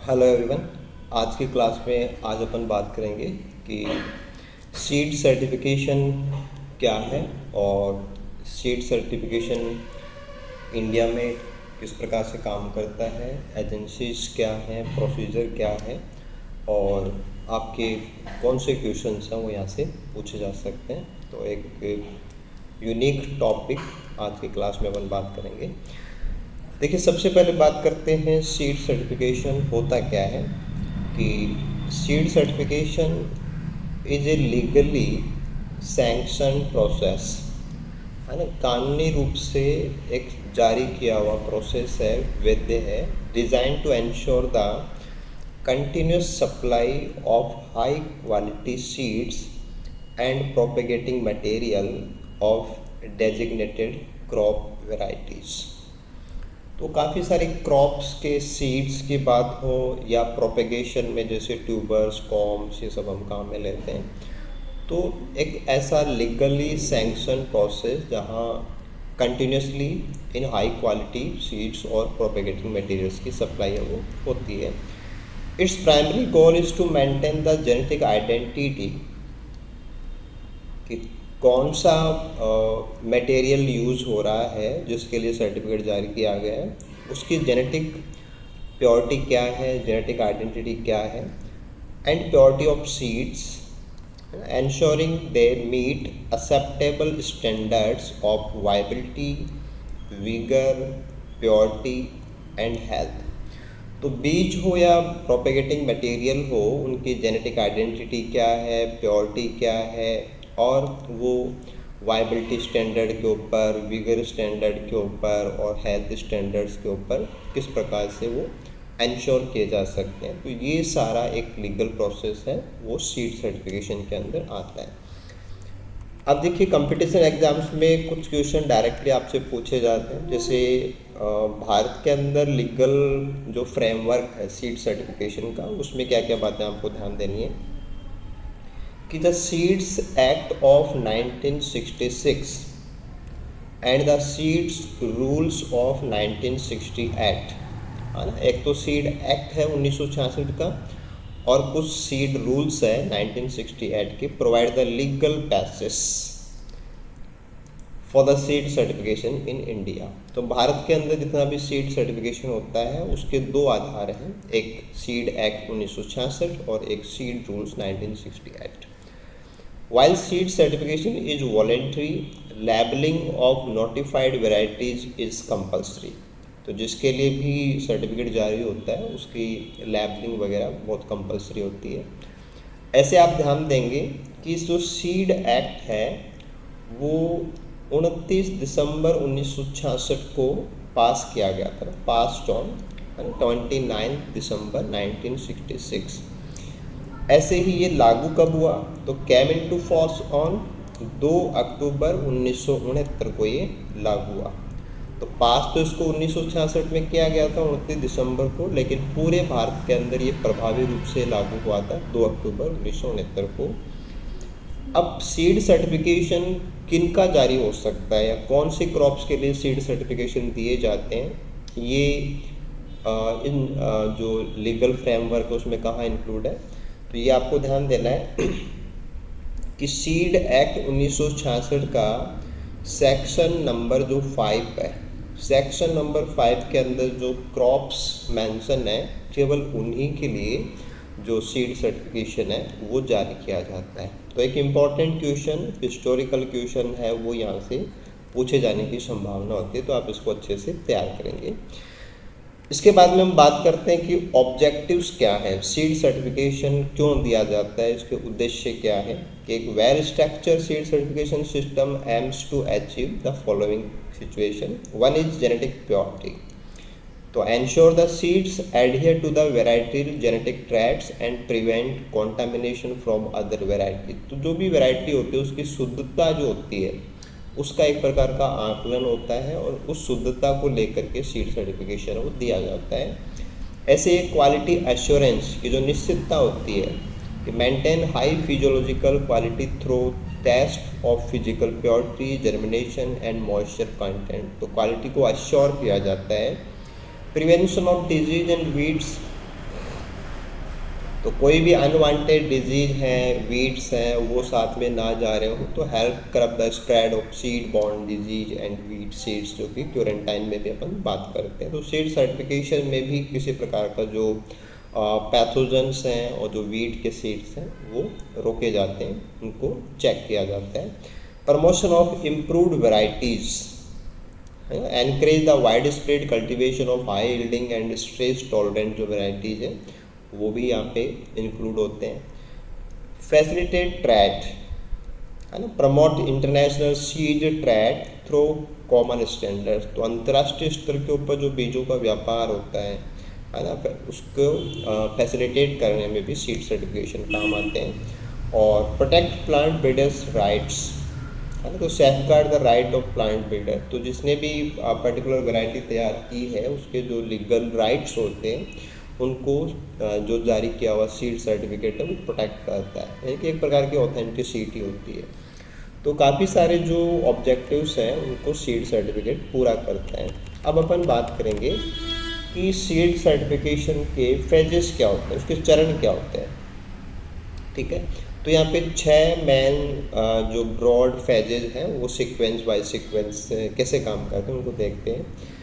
Hello everyone. आज की class में आज अपन बात करेंगे कि सीड सर्टिफिकेशन क्या है और सीड सर्टिफिकेशन इंडिया में किस प्रकार से काम करता है, एजेंसीज क्या हैं, प्रोसीजर क्या है और आपके कौन से क्वेश्चंस हैं वो यहाँ से पूछे जा सकते हैं। तो एक यूनिक टॉपिक आज की क्लास में अपन बात करेंगे। देखिए, सबसे पहले बात करते हैं सीड सर्टिफिकेशन होता क्या है। कि seed certification is a legally sanction process, है ना, कानूनी रूप से एक जारी किया हुआ प्रोसेस है, वैध है, design to ensure the continuous supply of high quality seeds and propagating material of designated crop varieties. तो काफ़ी सारी क्रॉप्स के सीड्स की बात हो या प्रोपेगेशन में जैसे ट्यूबर्स, कॉम्स, ये सब हम काम में लेते हैं। तो एक ऐसा लीगली सैंक्शन प्रोसेस जहाँ continuously in high quality seeds और प्रोपेगेटिंग मटेरियल्स की सप्लाई है वो होती है। Its primary goal is to maintain the genetic identity, कि कौन सा मटेरियल यूज़ हो रहा है जिसके लिए सर्टिफिकेट जारी किया गया है, उसकी जेनेटिक प्योरिटी क्या है, जेनेटिक आइडेंटिटी क्या है, and purity of seeds, ensuring they meet acceptable standards of viability, vigor, purity and health। तो बीज हो या प्रोपेगेटिंग मटेरियल हो, उनकी जेनेटिक आइडेंटिटी क्या है, प्योरिटी क्या है और वो वायबिलिटी स्टैंडर्ड के ऊपर, विगर स्टैंडर्ड के ऊपर और हेल्थ स्टैंडर्ड्स के ऊपर किस प्रकार से वो इंश्योर किए जा सकते हैं। तो ये सारा एक लीगल प्रोसेस है, वो सीड सर्टिफिकेशन के अंदर आता है। अब देखिए, कंपटीशन एग्जाम्स में कुछ क्वेश्चन डायरेक्टली आपसे पूछे जाते हैं। जैसे भारत के अंदर लीगल जो फ्रेमवर्क है सीड सर्टिफिकेशन का, उसमें क्या क्या बातें आपको ध्यान देनी है कि the seeds act of 1966 and the seeds rules of 1968, है ना। एक तो सीड एक्ट है 1966 का और कुछ सीड रूल्स है 1968 के, provide the legal basis for the seed certification in India. तो भारत के अंदर जितना भी सीड सर्टिफिकेशन होता है उसके दो आधार हैं, एक सीड एक्ट 1966 और एक seed rules 1968। While seed certification is voluntary, labeling of notified varieties is compulsory। तो जिसके लिए भी सर्टिफिकेट जारी होता है उसकी लैबलिंग वगैरह बहुत कंपलसरी होती है। ऐसे आप ध्यान देंगे कि जो सीड एक्ट है वो 29 दिसंबर 1966 को पास किया गया था, पास्ड ऑन 29 दिसंबर 1966। ऐसे ही ये लागू कब हुआ, तो came into force on 2 October 1969 को ये लागू हुआ। तो पास तो इसको 1966 में किया गया था 29 दिसंबर को, लेकिन पूरे भारत के अंदर ये प्रभावी रूप से लागू हुआ था 2 अक्टूबर 1969 को। अब सीड सर्टिफिकेशन किन का जारी हो सकता है या कौन से क्रॉप्स के लिए सीड सर्टिफिकेशन दिए जाते हैं, ये इन जो लीगल फ्रेमवर्क है उसमें कहाँ इंक्लूड है। तो ये आपको ध्यान देना है कि सीड एक्ट 1966 का सेक्शन नंबर जो 5 है, सेक्शन नंबर 5 के अंदर जो क्रॉप्स मेंशन है, केवल उन्हीं के लिए जो सीड सर्टिफिकेशन है वो जारी किया जाता है। तो एक इम्पॉर्टेंट क्वेश्चन, हिस्टोरिकल क्वेश्चन है, वो यहाँ से पूछे जाने की संभावना होती है, तो आप इसको अच्छे से तैयार करेंगे। इसके बाद में हम बात करते हैं कि ऑब्जेक्टिव्स क्या है, सीड सर्टिफिकेशन क्यों दिया जाता है, इसके उद्देश्य क्या है। कि एक well structured seed certification system aims to achieve the following situation. One is genetic purity, to ensure the seeds adhere to the variety genetic traits and prevent contamination from other variety. तो जो भी variety होती है उसकी शुद्धता जो होती है उसका एक प्रकार का आकलन होता है और उस शुद्धता को लेकर के सीड सर्टिफिकेशन वो दिया जाता है। ऐसे एक क्वालिटी एश्योरेंस की जो निश्चितता होती है कि maintain high physiological quality through test of physical purity, germination and moisture content. तो क्वालिटी को एश्योर किया जाता है। Prevention of disease and weeds तो कोई भी अनवांटेड डिजीज हैं, वीड्स हैं, वो साथ में ना जा रहे हो तो हेल्प कर the spread of seed borne disease and weed seeds, जो कि क्वारंटाइन में भी अपन बात करते हैं। तो सीड सर्टिफिकेशन में भी किसी प्रकार का जो पैथोजेंस हैं और जो वीड के सीड्स हैं वो रोके जाते हैं, उनको चेक किया जाता है। Promotion of improved varieties, encourage the wide spread cultivation of high yielding and stress tolerant जो वेराइटीज़ हैं वो भी यहाँ पे इंक्लूड होते हैं। फैसिलिटेट ट्रेड, है ना, promote international seed trade through common standards, तो अंतर्राष्ट्रीय स्तर के ऊपर जो बीजों का व्यापार होता है ना, उसको फैसिलिटेट करने में भी सीड सर्टिफिकेशन काम आते हैं। और प्रोटेक्ट प्लांट ब्रीडर्स राइट्स, है ना, तो safeguard the right of plant breeder, तो जिसने भी पर्टिकुलर वैरायटी तैयार की है उसके जो लीगल राइट्स होते हैं उनको जो जारी किया हुआ सीड सर्टिफिकेट है वो प्रोटेक्ट करता है, यानी कि एक प्रकार की ऑथेंटिसिटी होती है। तो काफ़ी सारे जो ऑब्जेक्टिव्स हैं उनको सीड सर्टिफिकेट पूरा करता है। अब अपन बात करेंगे कि सीड सर्टिफिकेशन के फेजेस क्या होते हैं, उसके चरण क्या होते हैं। ठीक है, तो यहाँ पे 6 मेन जो ब्रॉड फेजेस हैं वो सीक्वेंस बाय सीक्वेंस कैसे काम करते हैं उनको देखते हैं।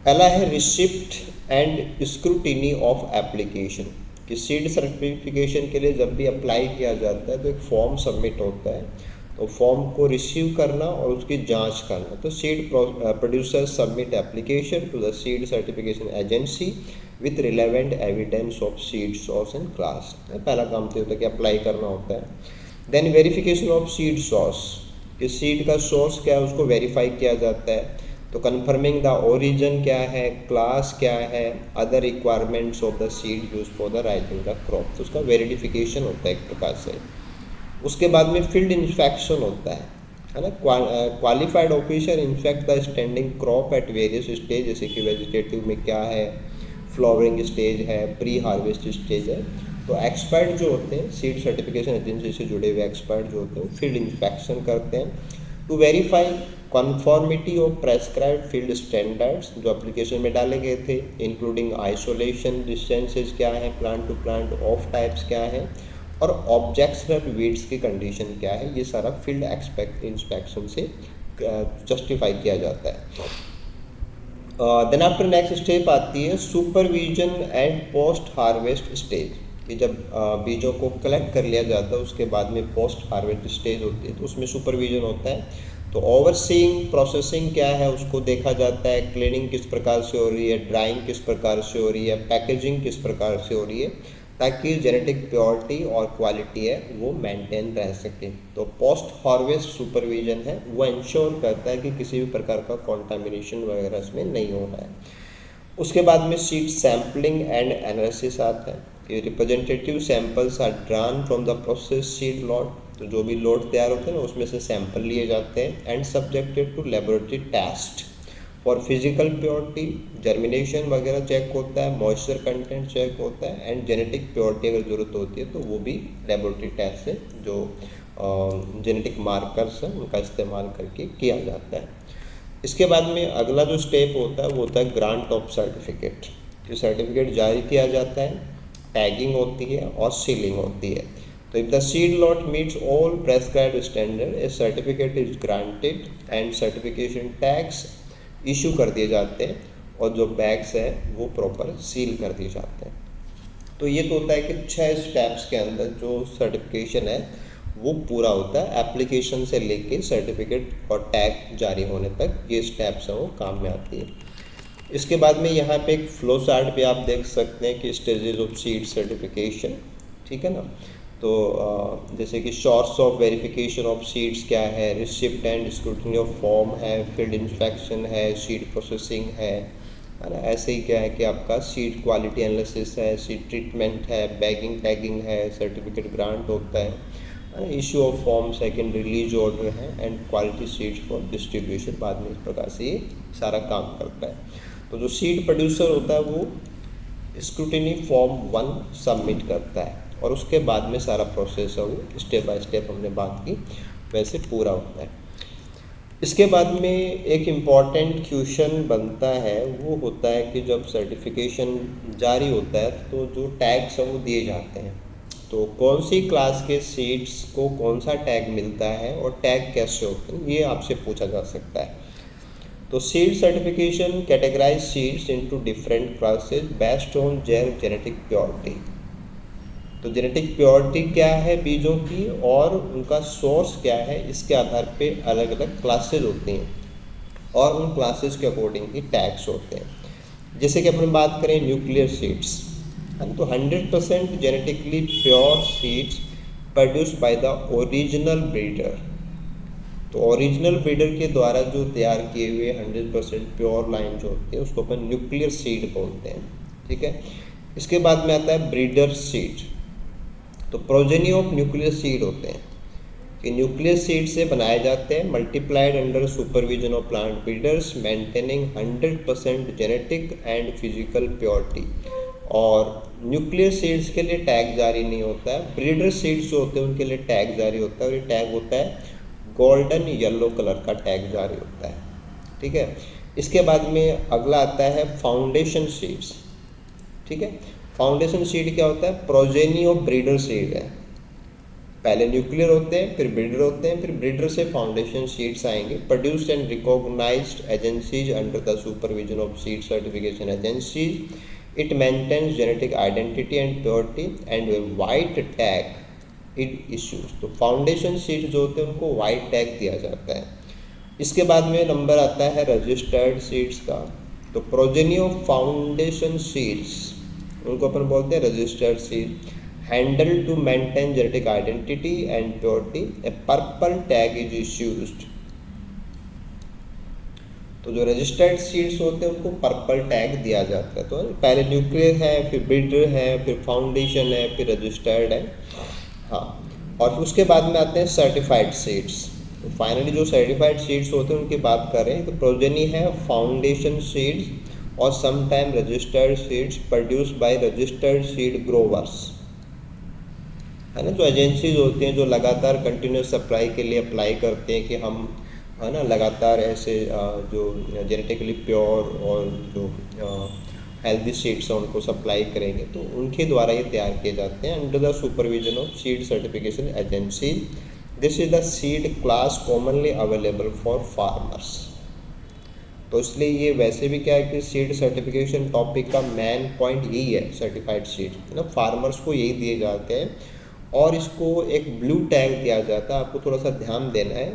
पहला है receipt and scrutiny of application, कि सीड सर्टिफिकेशन के लिए जब भी अप्लाई किया जाता है तो एक फॉर्म सबमिट होता है, तो फॉर्म को रिसीव करना और उसकी जांच करना। तो seed producer submit application to the seed certification agency with relevant evidence of seed source and class. पहला काम तो होता है कि अप्लाई करना होता है। Then verification of seed source, कि सीड का सोर्स क्या है उसको वेरीफाई किया जाता है, तो कन्फर्मिंग द ओरिजिन क्या है, क्लास क्या है, other requirements of the seed use for the rising the crop, तो उसका वेरिफिकेशन होता है एक प्रकार से। उसके बाद में फील्ड इंस्पेक्शन होता है ना, qualified officer inspect the standing crop at various stage, जैसे कि वेजिटेटिव में क्या है, फ्लावरिंग स्टेज है, प्री हार्वेस्ट स्टेज है। तो एक्सपर्ट जो होते हैं सीड सर्टिफिकेशन एजेंसी से जुड़े हुए एक्सपर्ट जो होते हैं फील्ड इंस्पेक्शन करते हैं to verify conformity of prescribed field standards जो एप्लीकेशन में डाले गए थे, इंक्लूडिंग आइसोलेशन डिस्टेंसेज क्या है, plant to plant off types क्या है, और ऑब्जेक्शनल वीड्स की कंडीशन क्या है, ये सारा फील्ड इंस्पेक्शन से जस्टिफाई किया जाता है। देन आफ्टर नेक्स्ट स्टेप आती है supervision and post harvest stage, कि जब बीजों को कलेक्ट कर लिया जाता है उसके बाद में पोस्ट हार्वेस्ट स्टेज होती है, तो उसमें सुपरविजन होता है। तो ओवरसीइंग प्रोसेसिंग क्या है उसको देखा जाता है, क्लीनिंग किस प्रकार से हो रही है, ड्राइंग किस प्रकार से हो रही है, पैकेजिंग किस प्रकार से हो रही है, ताकि जेनेटिक प्योरिटी और क्वालिटी है वो मेंटेन रह सके। तो पोस्ट हार्वेस्ट सुपरविजन है वो इंश्योर करता है कि किसी भी प्रकार का कॉन्टामिनेशन वगैरह इसमें नहीं हो रहा है। उसके बाद में सीड सैम्पलिंग एंड एनालिसिस आता है, कि representative samples are drawn from the process seed lot, तो जो भी लॉट तैयार होते हैं ना उसमें से सैंपल लिए जाते हैं and subjected to laboratory test for physical purity, germination वगैरह चेक होता है, मॉइस्चर कंटेंट चेक होता है, एंड जेनेटिक प्योरिटी अगर ज़रूरत होती है तो वो भी लेबोरेटरी टेस्ट से जो जेनेटिक मार्कर्स हैं उनका इस्तेमाल करके किया जाता है। इसके बाद में अगला जो स्टेप होता है वो होता है ग्रांट ऑफ सर्टिफिकेट, जो सर्टिफिकेट जारी किया जाता है, टैगिंग होती है और सीलिंग होती है। तो if the seed lot meets all prescribed standard A certificate is granted and certification tags issue कर दिए जाते हैं और जो बैग्स है वो प्रॉपर सील कर दिए जाते हैं। तो ये तो होता है कि 6 स्टेप्स के अंदर जो सर्टिफिकेशन है वो पूरा होता है, एप्लीकेशन से लेके सर्टिफिकेट और टैग जारी होने तक ये स्टेप्स हैं वो काम में आती है। इसके बाद में यहाँ पे एक फ्लो चार्ट भी आप देख सकते हैं कि स्टेजेस ऑफ सीड सर्टिफिकेशन, ठीक है ना। तो जैसे कि source of verification of seeds क्या है, receipt and scrutiny of form है, फील्ड इंस्पेक्शन है, सीड प्रोसेसिंग है ना। ऐसे ही क्या है कि आपका सीड क्वालिटी एनालिसिस है, सीड ट्रीटमेंट है, बैगिंग टैगिंग है, सर्टिफिकेट ग्रांट होता है, issue of form, second release order है, and quality seeds for distribution बाद में इस प्रकार से ये सारा काम करता है। तो जो सीड प्रोड्यूसर होता है वो स्क्रूटिनी फॉर्म 1 सबमिट करता है और उसके बाद में सारा प्रोसेस है वो स्टेप बाय स्टेप हमने बात की वैसे पूरा होता है। इसके बाद में एक इम्पॉर्टेंट क्वेश्चन बनता है, वो होता है कि जब सर्टिफिकेशन जारी होता है तो जो टैग्स हैं वो दिए जाते हैं, तो कौन सी क्लास के सीड्स को कौन सा टैग मिलता है और टैग कैसे होते हैं, ये आपसे पूछा जा सकता है। तो seed certification categorize seeds into different classes based on their genetic purity. तो जेनेटिक प्योरिटी क्या है बीजों की और उनका सोर्स क्या है, इसके आधार पे अलग अलग क्लासेज होती हैं और उन क्लासेस के अकॉर्डिंग ही टैग्स होते हैं। जैसे कि अपन बात करें न्यूक्लियर सीड्स, तो 100% genetically pure seeds produced by the original breeder. तो ओरिजिनल ब्रीडर के द्वारा जो तैयार किए हुए 100% प्योर लाइन जो होती है उसको अपन न्यूक्लियर सीड बोलते हैं, ठीक है। इसके बाद में आता है ब्रीडर सीड। तो प्रोजेनी ऑफ न्यूक्लियर सीड होते हैं कि न्यूक्लियर सीड से बनाए जाते हैं, multiplied under supervision of plant breeders maintaining 100% genetic and physical purity. और न्यूक्लियर सीड्स के लिए टैग जारी नहीं होता है, ब्रीडर सीड्स जो होते हैं उनके लिए टैग जारी होता है और ये टैग होता है गोल्डन येलो कलर का टैग जारी होता है, ठीक है। इसके बाद में अगला आता है फाउंडेशन सीड्स, ठीक है। फाउंडेशन सीड क्या होता है, प्रोजेनी ऑफ ब्रीडर सीड है। पहले न्यूक्लियर होते हैं, फिर ब्रीडर होते हैं, फिर ब्रीडर से फाउंडेशन सीड्स आएंगे। Produced and recognized agencies under the supervision of seed certification agencies. It maintains genetic identity and purity and white tag it issues. तो फाउंडेशन सीड्स जो होते हैं उनको वाइट टैग दिया जाता है। इसके बाद में नंबर आता है रजिस्टर्ड सीड्स का। तो प्रोजेनी ऑफ फाउंडेशन सीड्स उनको अपन बोलते हैं registered seed. Handle to maintain genetic identity and purity, a purple tag is issued. तो जो रजिस्टर्ड सीड्स होते हैं उनको पर्पल टैग दिया जाता है। तो पहले न्यूक्लियर है, फिर ब्रीडर है, फिर फाउंडेशन है, फिर रजिस्टर्ड है, हाँ। और उसके बाद में आते हैं सर्टिफाइड सीड्स। तो फाइनली जो सर्टिफाइड सीड्स होते हैं उनकी बात करें तो प्रोजेनी है फाउंडेशन सीड्स और sometime registered seeds produced by registered seed growers, है ना। जो एजेंसीज होती हैं जो लगातार कंटिन्यूस सप्लाई के लिए अप्लाई करते हैं कि हम, है ना, लगातार ऐसे जो जेनेटिकली प्योर और जो हेल्दी सीड्स हैं उनको सप्लाई करेंगे, तो उनके द्वारा ये तैयार किए जाते हैं under the supervision of seed certification agency. This is the seed class commonly available for farmers. तो इसलिए ये वैसे भी क्या है कि सीड सर्टिफिकेशन टॉपिक का मेन पॉइंट यही है, सर्टिफाइड सीड, है ना। फार्मर्स को यही दिए जाते हैं और इसको एक ब्लू टैग दिया जाता है। आपको थोड़ा सा ध्यान देना है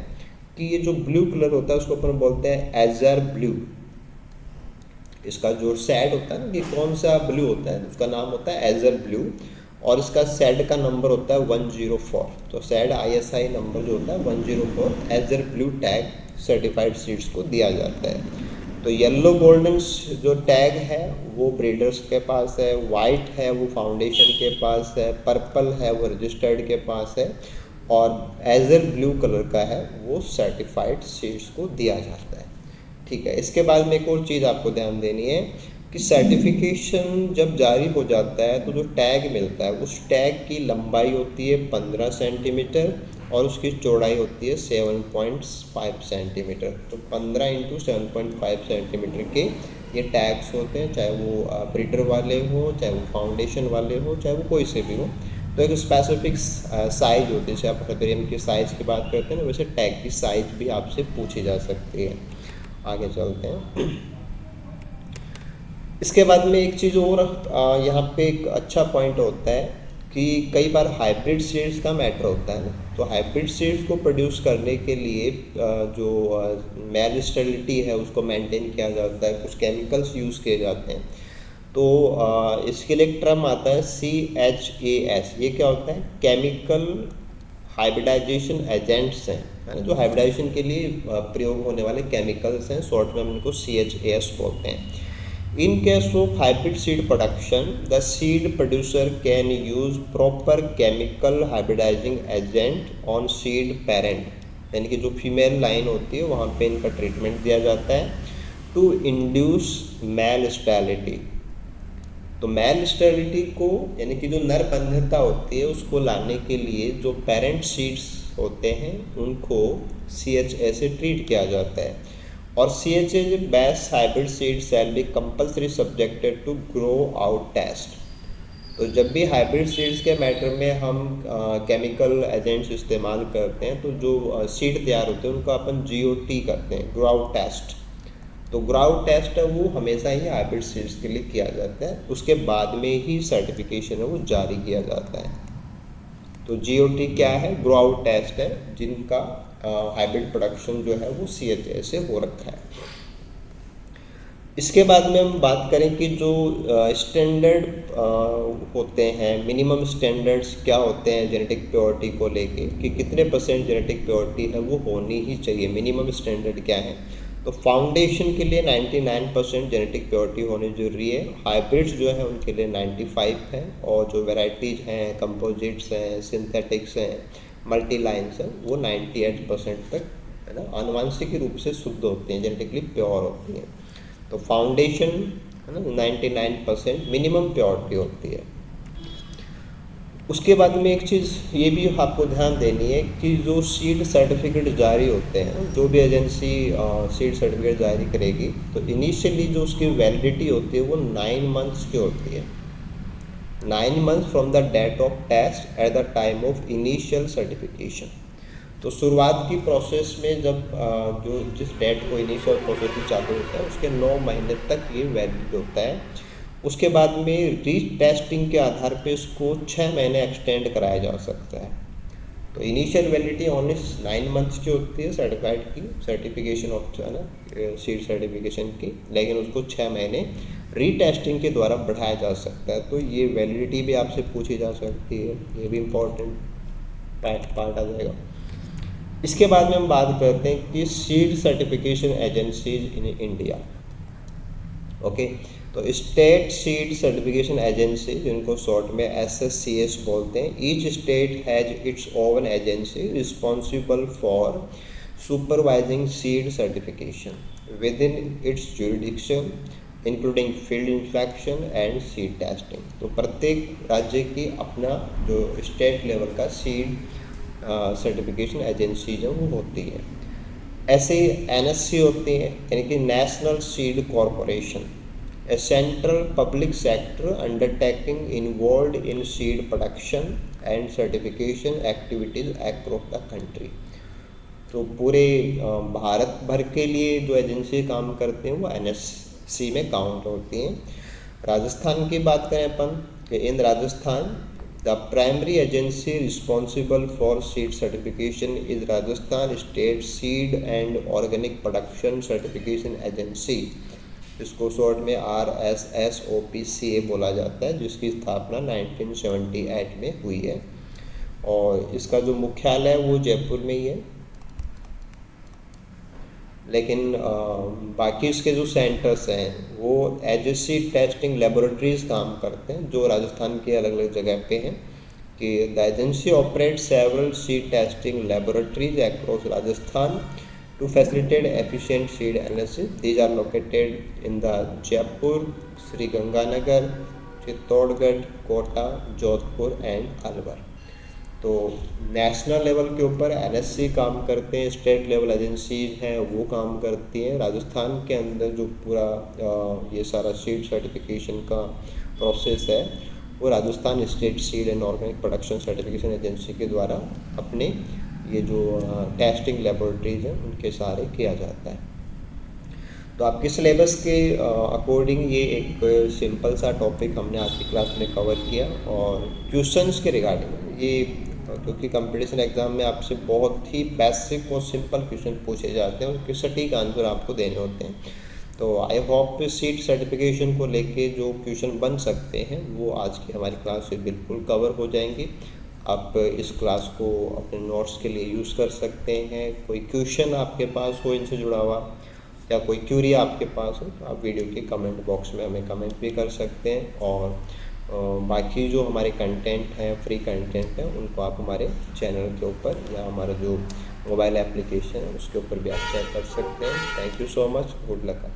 कि ये जो ब्लू कलर होता है उसको अपन बोलते हैं एजर ब्लू। इसका जो सैड होता है ना, कि कौन सा ब्लू होता है, उसका नाम होता है एजर ब्लू और इसका सैड का नंबर होता है 104। तो सैड ISI नंबर जो होता है 104 एजर ब्लू टैग सर्टिफाइड सीड्स को दिया जाता है। तो येलो गोल्डन जो टैग है वो ब्रीडर्स के पास है, वाइट है वो फाउंडेशन के पास है, पर्पल है वो रजिस्टर्ड के पास है और एजर ब्लू कलर का है वो सर्टिफाइड सीड्स को दिया जाता है, ठीक है। इसके बाद में एक और चीज़ आपको ध्यान देनी है कि सर्टिफिकेशन जब जारी हो जाता है तो जो टैग मिलता है उस टैग की लंबाई होती है 15 सेंटीमीटर और उसकी चौड़ाई होती है 7.5 सेंटीमीटर। तो 15 × 7.5 सेंटीमीटर के ये टैग्स होते हैं, चाहे वो ब्रीडर वाले हो, चाहे वो फाउंडेशन वाले हो, चाहे वो कोई से भी हो। तो एक स्पेसिफिक साइज होती है, जैसे आप हेपेरियम की साइज़ की बात करते हैं ना, वैसे टैग की साइज भी आपसे पूछी जा सकती है। आगे चलते हैं। इसके बाद में एक चीज़ और यहाँ पे एक अच्छा पॉइंट होता है कि कई बार हाइब्रिड सीड्स का मैटर होता है ना। तो हाइब्रिड सीड्स को प्रोड्यूस करने के लिए जो मेल स्टेरिलिटी है उसको मेंटेन किया जाता है, कुछ केमिकल्स यूज़ किए जाते हैं। तो इसके लिए एक टर्म आता है CHAS। ये क्या होता है, केमिकल हाइब्रिडाइजेशन एजेंट्स हैं, है ना, जो हाइब्रिडाइजेशन के लिए प्रयोग होने वाले केमिकल्स हैं, शॉर्ट में हम इनको CHAS बोलते हैं। In case of hybrid seed production, the seed producer can use proper chemical hybridizing agent on seed parent, यानी कि जो फीमेल लाइन होती है वहाँ पे इनका ट्रीटमेंट दिया जाता है टू इंड्यूस मेल स्टेरिलिटी। तो मेल स्टेरिलिटी को, यानी कि जो नर बंध्यता होती है उसको लाने के लिए जो पेरेंट सीड्स होते हैं उनको CHA से ट्रीट किया जाता है। और CHA based hybrid seed shall be compulsory subjected to grow out test. तो जब भी हाइब्रिड सीड्स के मैटर में हम केमिकल एजेंट्स इस्तेमाल करते हैं, तो जो सीड तैयार होते हैं उनको अपन GOT करते हैं, ग्रो आउट टेस्ट। तो ग्रो आउट टेस्ट है वो हमेशा ही हाइब्रिड सीड्स के लिए किया जाता है, उसके बाद में ही सर्टिफिकेशन है वो जारी किया जाता है। तो GOT क्या है? ग्रो आउट टेस्ट है जिनका हाइब्रिड प्रोडक्शन जो है वो CHA से हो रखा है। इसके बाद में हम बात करें कि जो स्टैंडर्ड होते हैं, मिनिमम स्टैंडर्ड्स क्या होते हैं जेनेटिक प्योरिटी को लेके, कि कितने % जेनेटिक प्योरिटी है वो होनी ही चाहिए, मिनिमम स्टैंडर्ड क्या है। तो फाउंडेशन के लिए 99% जेनेटिक प्योरिटी होनी जरूरी है। हाइब्रिड्स जो है उनके लिए 95 है, और जो वेराइटीज़ हैं, कंपोजिट्स हैं, सिंथेटिक्स हैं, मल्टी लाइन्स हैं, वो 98% तक है ना आनुवांशिक रूप से शुद्ध होती हैं, जेनेटिकली प्योर होती हैं। तो फाउंडेशन है ना 99% मिनिमम प्योरिटी होती है। उसके बाद में एक चीज़ ये भी आपको ध्यान देनी है कि जो सीड सर्टिफिकेट जारी होते हैं, जो भी एजेंसी सीड सर्टिफिकेट जारी करेगी, तो इनिशियली जो उसकी वैलिडिटी होती है वो 9 मंथ्स की होती है। 9 months from the date of test at the time of initial certification. तो शुरुआत की प्रोसेस में जब जो जिस डेट को इनिशियल प्रोसेस में चालू होता है उसके 9 महीने तक ये वैलिड होता है। उसके बाद में रीटेस्टिंग के आधार पे इसको 6 महीने एक्सटेंड कराया जा सकता है। तो इनिशियल वैलिडिटी ओनली 9 मंथ्स की होती है सर्टिफाइड की, सर्टिफिकेशन ऑफ है ना सीड सर्टिफिकेशन की, लेकिन उसको 6 महीने रीटेस्टिंग के द्वारा बढ़ाया जा सकता है। तो ये वैलिडिटी भी आपसे पूछी जा सकती है, ये भी इम्पोर्टेंट पार्ट आ जाएगा। इसके बाद में हम बात करते हैं कि seed certification agencies in India. Okay, तो स्टेट सीड सर्टिफिकेशन एजेंसी, जिनको शॉर्ट में SSCS बोलते हैं, each state has its own agency responsible for supervising seed certification with in its jurisdiction including field inspection and seed testing. तो प्रत्येक राज्य की अपना जो स्टेट लेवल का सीड सर्टिफिकेशन एजेंसी जो वो होती है। ऐसे NSC होती है, यानी कि national seed corporation, A central public sector undertaking involve in seed production and certification activities across the country. तो पूरे भारत भर के लिए जो एजेंसी काम करते हैं वो NSC में काउंट होती हैं। राजस्थान की बात करें अपन, इन Rajasthan the primary agency responsible for seed certification is Rajasthan State Seed and Organic Production Certification Agency, इसको शॉर्ट में RSSOPCA बोला जाता है, जिसकी स्थापना 1978 में हुई है, और इसका जो मुख्यालय है वो जयपुर में ही है। लेकिन बाकी इसके जो सेंटर्स हैं वो एजेंसी टेस्टिंग लेबोरेटरीज काम करते हैं, जो राजस्थान के अलग अलग जगह पे हैं। कि the agency operate several seed testing laboratories across Rajasthan to facilitate efficient seed analysis. These are located in the Jaipur, Sriganganagar, Chittorgarh, Kota, Jodhpur and Alwar. तो नेशनल लेवल के ऊपर NSC काम करते हैं, स्टेट लेवल एजेंसीज हैं वो काम करती हैं। राजस्थान के अंदर जो पूरा ये सारा सीड सर्टिफिकेशन का प्रोसेस है वो Rajasthan state seed and organic production certification agency के द्वारा अपने ये जो टेस्टिंग लेबोरेटरीज हैं उनके सहारे किया जाता है। तो आपके सिलेबस के अकॉर्डिंग ये एक सिंपल सा टॉपिक हमने आज की क्लास में कवर किया। और क्वेश्चंस के रिगार्डिंग ये, क्योंकि कंपटीशन एग्जाम में आपसे बहुत ही बेसिक और सिंपल क्वेश्चन पूछे जाते हैं, उनके सटीक आंसर आपको देने होते हैं। तो आई होप सीड सर्टिफिकेशन को लेके जो क्वेश्चन बन सकते हैं वो आज की हमारी क्लास से बिल्कुल कवर हो जाएंगे। आप इस क्लास को अपने नोट्स के लिए यूज़ कर सकते हैं। कोई क्वेश्चन आपके पास हो इनसे जुड़ा हुआ या कोई क्यूरी आपके पास हो तो आप वीडियो के कमेंट बॉक्स में हमें कमेंट भी कर सकते हैं। और बाकी जो हमारे कंटेंट हैं, फ्री कंटेंट हैं, उनको आप हमारे चैनल के ऊपर या हमारा जो मोबाइल एप्लीकेशन है उसके ऊपर भी आप चेक कर सकते हैं। Thank you so much, good luck.